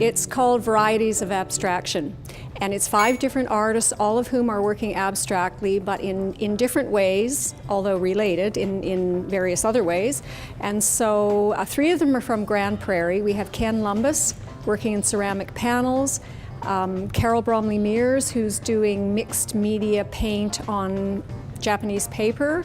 It's called Varieties of Abstraction, and it's 5 different artists, all of whom are working abstractly, but in different ways, although related in various other ways. And so 3 of them are from Grand Prairie. We have Ken Lumbus working in ceramic panels, Carol Bromley Mears, who's doing mixed media paint on Japanese paper,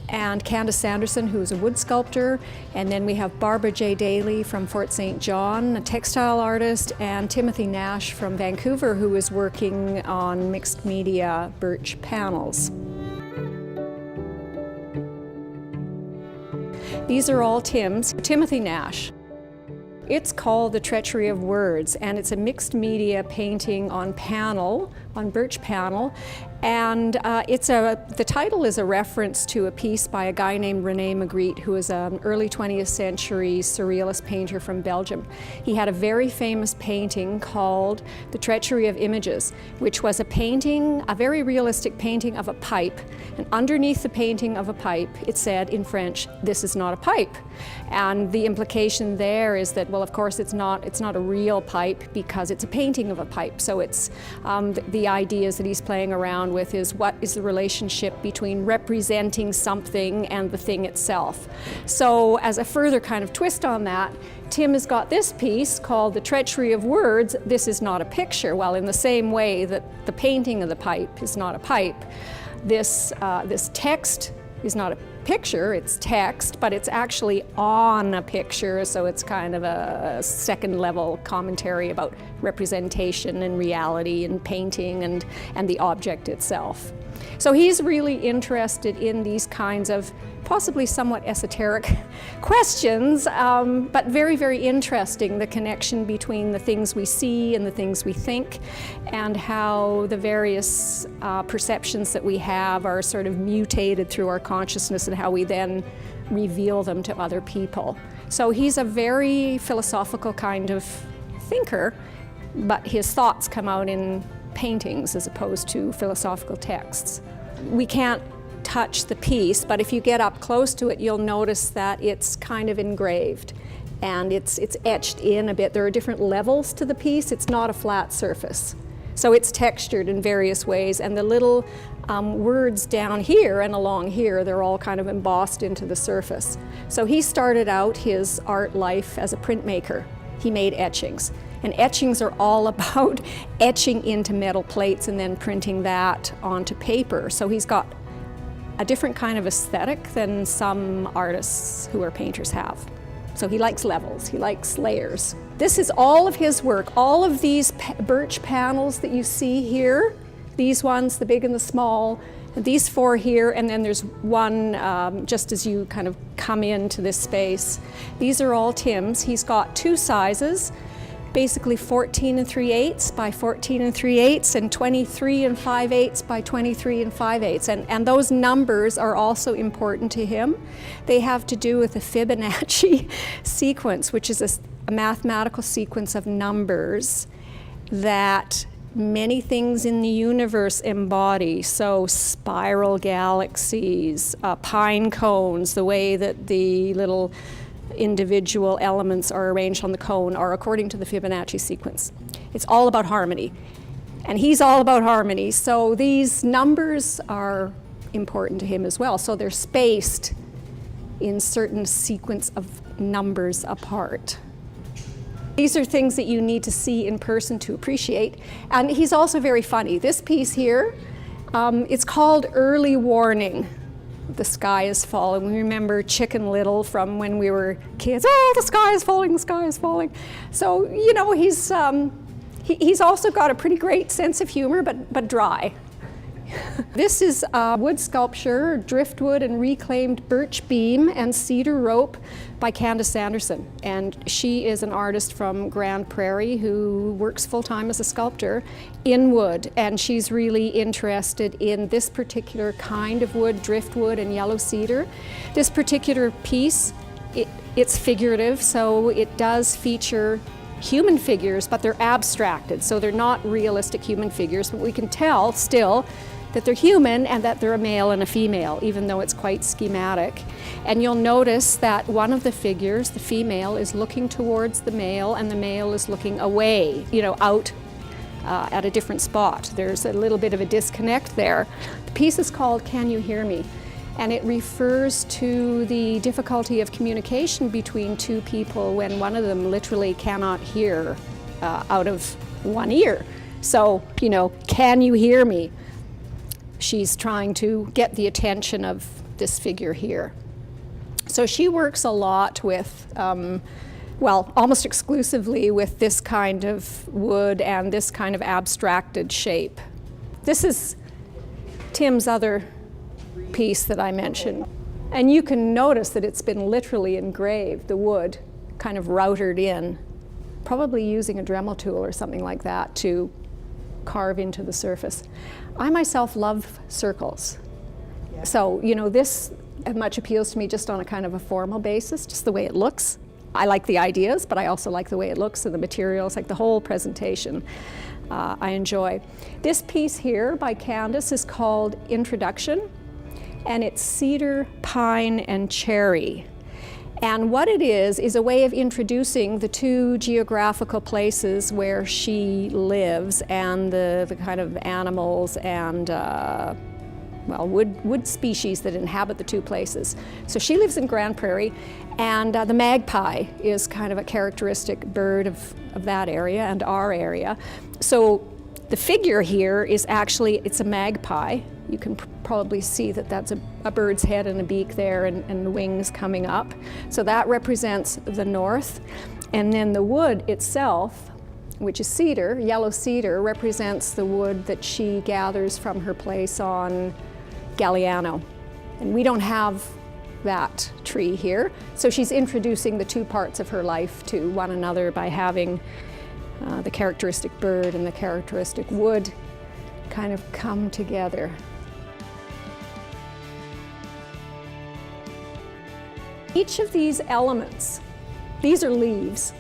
and Candace Sanderson, who's a wood sculptor. And then we have Barbara J. Daly from Fort St. John, a textile artist, and Timothy Nash from Vancouver, who is working on mixed media birch panels. These are all Tim's. Timothy Nash. It's called The Treachery of Words, and it's a mixed media painting on panel, on birch panel, and the title is a reference to a piece by a guy named René Magritte, who is an early 20th century surrealist painter from Belgium. He had a very famous painting called The Treachery of Images, which was a painting, a very realistic painting of a pipe, and underneath the painting of a pipe it said in French, "This is not a pipe." And the implication there is that, well, of course it's not a real pipe because it's a painting of a pipe. So it's the ideas that he's playing around with is what is the relationship between representing something and the thing itself. So as a further kind of twist on that, Tim has got this piece called The Treachery of Words, This is not a picture. Well, in the same way that the painting of the pipe is not a pipe, this text is not a picture, it's text, but it's actually on a picture, so it's kind of a second level commentary about representation and reality and painting and the object itself. So he's really interested in these kinds of possibly somewhat esoteric questions, but very, very interesting, the connection between the things we see and the things we think, and how the various perceptions that we have are sort of mutated through our consciousness and how we then reveal them to other people. So he's a very philosophical kind of thinker, but his thoughts come out in paintings as opposed to philosophical texts. We can't touch the piece, but if you get up close to it, you'll notice that it's kind of engraved and it's etched in a bit. There are different levels to the piece. It's not a flat surface. So it's textured in various ways, and the little words down here and along here, they're all kind of embossed into the surface. So he started out his art life as a printmaker. He made etchings. And etchings are all about etching into metal plates and then printing that onto paper. So he's got a different kind of aesthetic than some artists who are painters have. So he likes levels, he likes layers. This is all of his work. All of these birch panels that you see here, these ones, the big and the small, these 4 here, and then there's one just as you kind of come into this space. These are all Tim's. He's got 2 sizes, basically 14 3/8 by 14 3/8 and 23 5/8 by 23 5/8. And those numbers are also important to him. They have to do with the Fibonacci sequence, which is a mathematical sequence of numbers that many things in the universe embody. So spiral galaxies, pine cones, the way that the little individual elements are arranged on the cone are according to the Fibonacci sequence. It's all about harmony, and he's all about harmony, so these numbers are important to him as well. So they're spaced in certain sequence of numbers apart. These are things that you need to see in person to appreciate, and he's also very funny. This piece here, it's called Early Warning. The sky is falling. We remember Chicken Little from when we were kids. Oh, the sky is falling, the sky is falling. So, you know, he's also got a pretty great sense of humor, but dry. This is wood sculpture, driftwood and reclaimed birch beam and cedar rope by Candace Sanderson. And she is an artist from Grand Prairie who works full-time as a sculptor in wood. And she's really interested in this particular kind of wood, driftwood and yellow cedar. This particular piece, it's figurative, so it does feature human figures, but they're abstracted, so they're not realistic human figures. But we can tell still that they're human and that they're a male and a female, even though it's quite schematic. And you'll notice that one of the figures, the female, is looking towards the male and the male is looking away, out at a different spot. There's a little bit of a disconnect there. The piece is called Can You Hear Me? And it refers to the difficulty of communication between two people when one of them literally cannot hear out of one ear. So, can you hear me? She's trying to get the attention of this figure here. So she works a lot with, almost exclusively with this kind of wood and this kind of abstracted shape. This is Tim's other piece that I mentioned. And you can notice that it's been literally engraved, the wood kind of routered in, probably using a Dremel tool or something like that to carve into the surface. I myself love circles. Yeah. So, this much appeals to me just on a kind of a formal basis, just the way it looks. I like the ideas, but I also like the way it looks and the materials, like the whole presentation. I enjoy. This piece here by Candace is called Introduction, and it's cedar, pine, and cherry. And what it is a way of introducing the two geographical places where she lives and the kind of animals and wood species that inhabit the two places. So she lives in Grand Prairie, and the magpie is kind of a characteristic bird of that area and our area. So the figure here is actually, it's a magpie. You can probably see that that's a bird's head and a beak there and wings coming up. So that represents the north. And then the wood itself, which is cedar, yellow cedar, represents the wood that she gathers from her place on Galliano. And we don't have that tree here. So she's introducing the two parts of her life to one another by having the characteristic bird and the characteristic wood kind of come together. Each of these elements, these are leaves.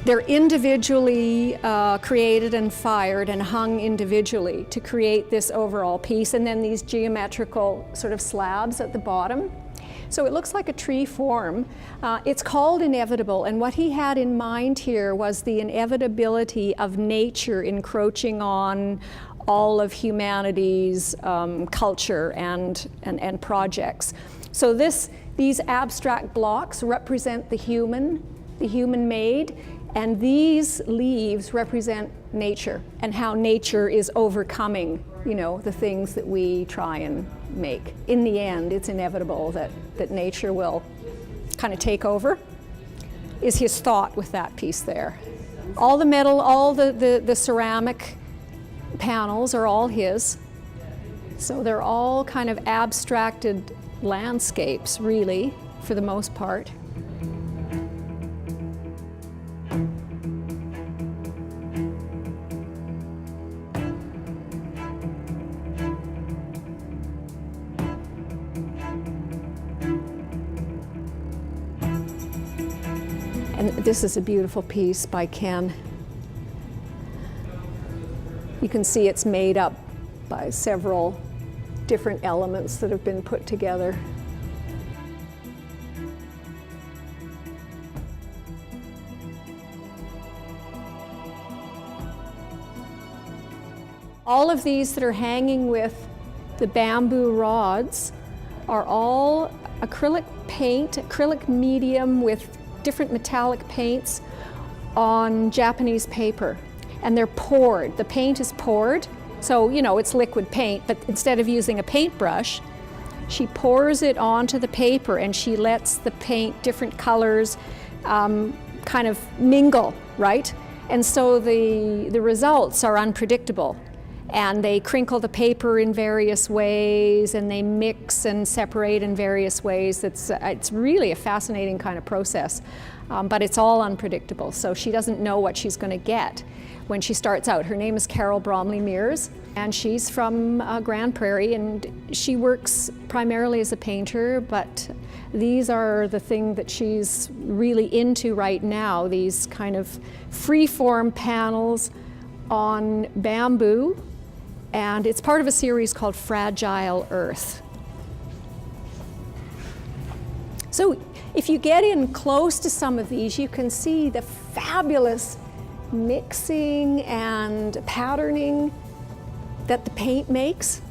They're individually created and fired and hung individually to create this overall piece, and then these geometrical sort of slabs at the bottom. So it looks like a tree form. It's called inevitable, and what he had in mind here was the inevitability of nature encroaching on all of humanity's culture and projects. So these abstract blocks represent the human made, and these leaves represent nature and how nature is overcoming, the things that we try and make. In the end, it's inevitable that nature will kind of take over, is his thought with that piece there. All the metal, all the ceramic panels are all his. So they're all kind of abstracted landscapes, really, for the most part. And this is a beautiful piece by Ken. You can see it's made up by several different elements that have been put together. All of these that are hanging with the bamboo rods are all acrylic paint, acrylic medium with different metallic paints on Japanese paper. And they're poured. The paint is poured. So, it's liquid paint, but instead of using a paintbrush, she pours it onto the paper and she lets the paint, different colors, kind of mingle, right? And so the results are unpredictable. And they crinkle the paper in various ways, and they mix and separate in various ways. It's really a fascinating kind of process, but it's all unpredictable. So she doesn't know what she's going to get when she starts out. Her name is Carol Bromley Mears, and she's from Grand Prairie, and she works primarily as a painter, but these are the thing that she's really into right now, these kind of free-form panels on bamboo and it's part of a series called Fragile Earth. So if you get in close to some of these, you can see the fabulous mixing and patterning that the paint makes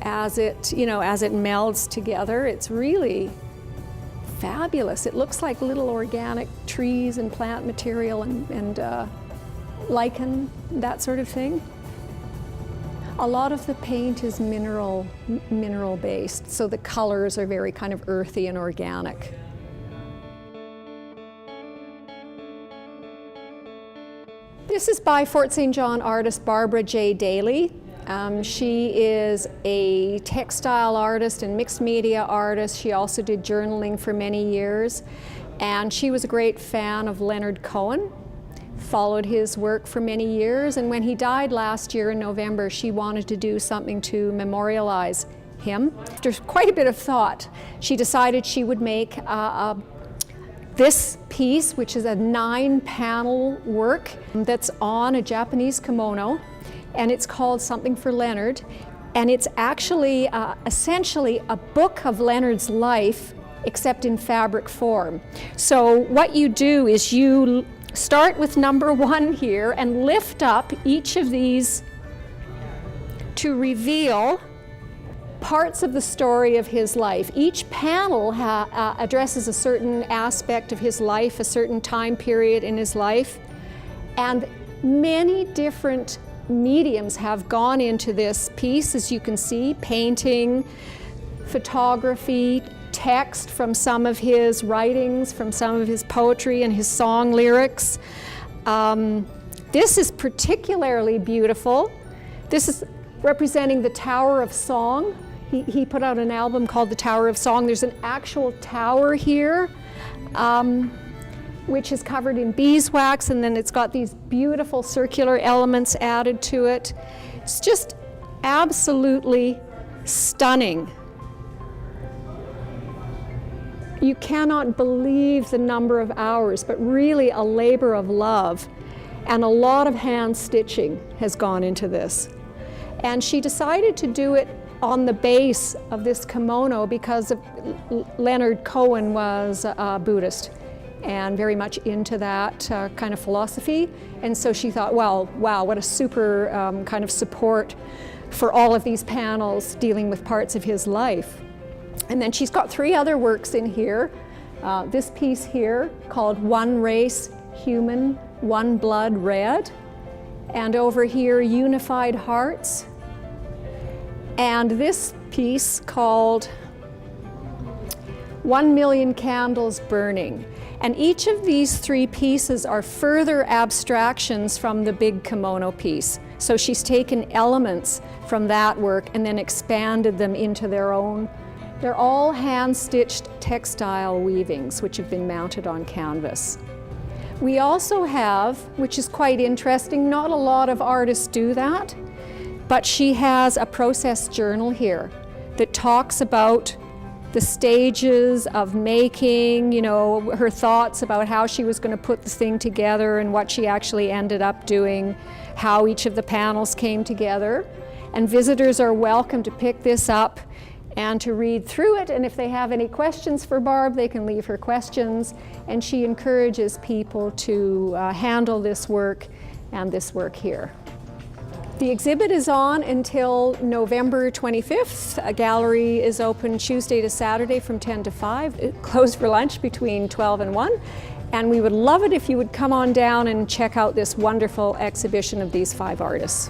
as it, as it melds together. It's really fabulous. It looks like little organic trees and plant material and lichen, that sort of thing. A lot of the paint is mineral based, so the colors are very kind of earthy and organic. This is by Fort St. John artist Barbara J. Daly. She is a textile artist and mixed media artist. She also did journaling for many years, and she was a great fan of Leonard Cohen, followed his work for many years, and when he died last year in November, she wanted to do something to memorialize him. After quite a bit of thought, she decided she would make this piece, which is a 9-panel work that's on a Japanese kimono, and it's called Something for Leonard, and it's actually essentially a book of Leonard's life, except in fabric form. So what you do is you start with number 1 here and lift up each of these to reveal parts of the story of his life. Each panel addresses a certain aspect of his life, a certain time period in his life, and many different mediums have gone into this piece, as you can see: painting, photography, text from some of his writings, from some of his poetry and his song lyrics. This is particularly beautiful. This is representing the Tower of Song. He put out an album called The Tower of Song. There's an actual tower here, which is covered in beeswax, and then it's got these beautiful circular elements added to it. It's just absolutely stunning. You cannot believe the number of hours, but really a labor of love, and a lot of hand stitching has gone into this. And she decided to do it on the base of this kimono because Leonard Cohen was a Buddhist and very much into that kind of philosophy. And so she thought, well, wow, what a super kind of support for all of these panels dealing with parts of his life. And then she's got 3 other works in here. This piece here called One Race, Human, One Blood, Red. And over here, Unified Hearts. And this piece called 1 Million Candles Burning. And each of these 3 pieces are further abstractions from the big kimono piece. So she's taken elements from that work and then expanded them into their own. They're all hand-stitched textile weavings which have been mounted on canvas. We also have, which is quite interesting, not a lot of artists do that, but she has a process journal here that talks about the stages of making, her thoughts about how she was going to put the thing together and what she actually ended up doing, how each of the panels came together. And visitors are welcome to pick this up and to read through it, and if they have any questions for Barb, they can leave her questions, and she encourages people to handle this work and this work here. The exhibit is on until November 25th. A gallery is open Tuesday to Saturday from 10 to 5, it closed for lunch between 12 and 1, and we would love it if you would come on down and check out this wonderful exhibition of these 5 artists.